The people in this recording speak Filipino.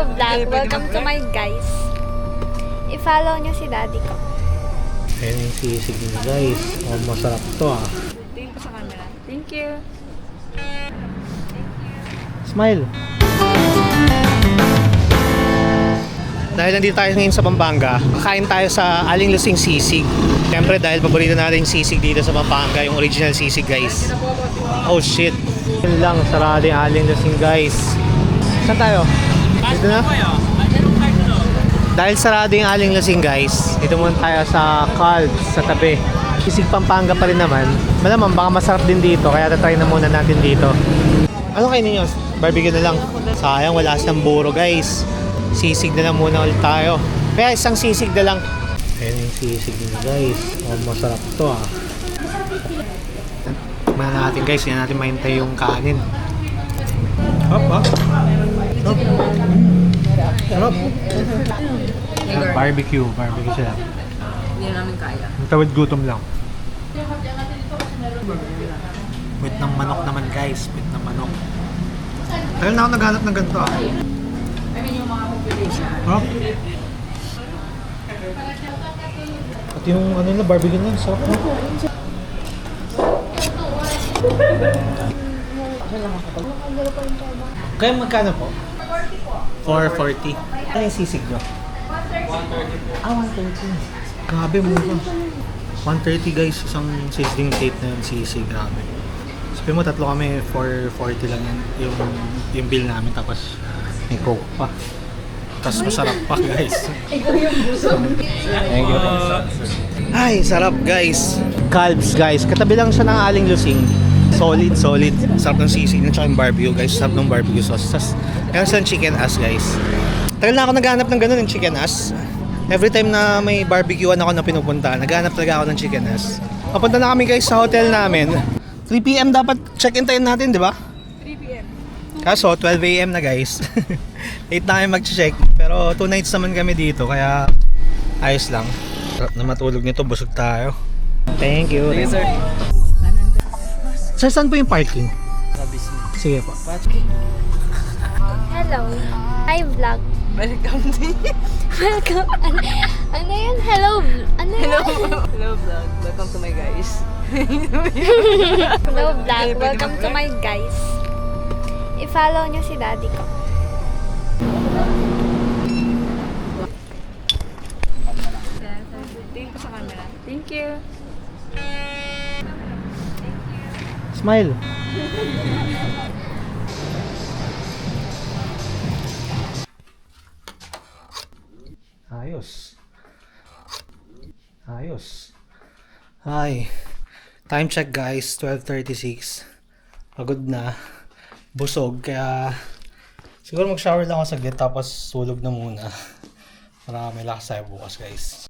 Hello vlog, welcome to my guys. I-follow nyo si daddy ko. Ayan yung sisig nyo guys. Oh, masarap to ah. Tingin ko sa camera. Thank you. Smile. Dahil nandito tayo ngayon sa Pampanga, kakain tayo sa Aling Lusing Sisig. Siyempre dahil paborito natin yung sisig dito sa Pampanga, yung original sisig guys. Oh shit. Yun lang, sarado yung Aling Lusing guys. Saan tayo? Dito na? Dahil sarado yung Aling Lusing guys, dito muna tayo sa Calbs sa tabi. Sisig Pampanga pa rin naman. Malamang baka masarap din dito, kaya tatry na muna natin dito. Ano kayo ninyo? Barbecue na lang. Sayang, wala siyang buro guys. Sisig na lang muna ulit tayo. Kaya isang sisig na lang. Ayan yung sisig nyo guys. Oh, masarap to ah. Tignan natin guys, yan natin mahintay yung kanin. Hop, hop. Hop. Sarap. Barbecue sila. Hindi na namin kaya. Tawid gutom lang. Wait ng manok naman guys, wait ng manok. Ayun na ako naghanap ng ganito ah. Sarap. At yung ano na barbecue na, sarap na. Kaya magkano po? 440. Ano yung sisig nyo? 130. Ah, 130. Grabe, mura. 130 guys, isang sizzling plate na yung sisig. Grabe. Sabi mo, tatlo kami, 440 lang yan. Yung bill namin, tapos may coke pa. Tapos masarap pa guys. Ikaw yung busog. Thank you. Ay, sarap guys. Calbs guys. Katabi lang siya ng Aling Lusing. Solid. Sarap ng sisig. At saka yung barbecue guys. Sarap ng barbecue sauce. Tapos, meron silang chicken ass guys. Tagal na ako naghanap ng ganun yung chicken ass. Every time na may barbecuean ako na pinupunta, naghanap talaga ako ng chicken ass. Papunta na kami guys sa hotel namin. 3 PM dapat check-in time natin, di ba? 3 p.m. Kaso, 12 AM na guys. Late na kami mag-check. Pero 2 nights naman kami dito, kaya ayos lang. Sarap na matulog nito, busog tayo. Thank you. Thank you, sir. Sir, saan po yung parking? Sige po. Hello. Hi vlog. Welcome to Welcome. Ano yun? Hello. Ano yun? Hello vlog. Welcome to my guys. Hello vlog, welcome to my guys. I-follow nyo si daddy ko. Tingin ko sa camera. Thank you. Smile. Ayos. Hi. Time check guys, 12:36. Pagod na. Busog, kaya siguro mag-shower lang ako saglit tapos tulog na muna. Para may lakas tayo bukas guys.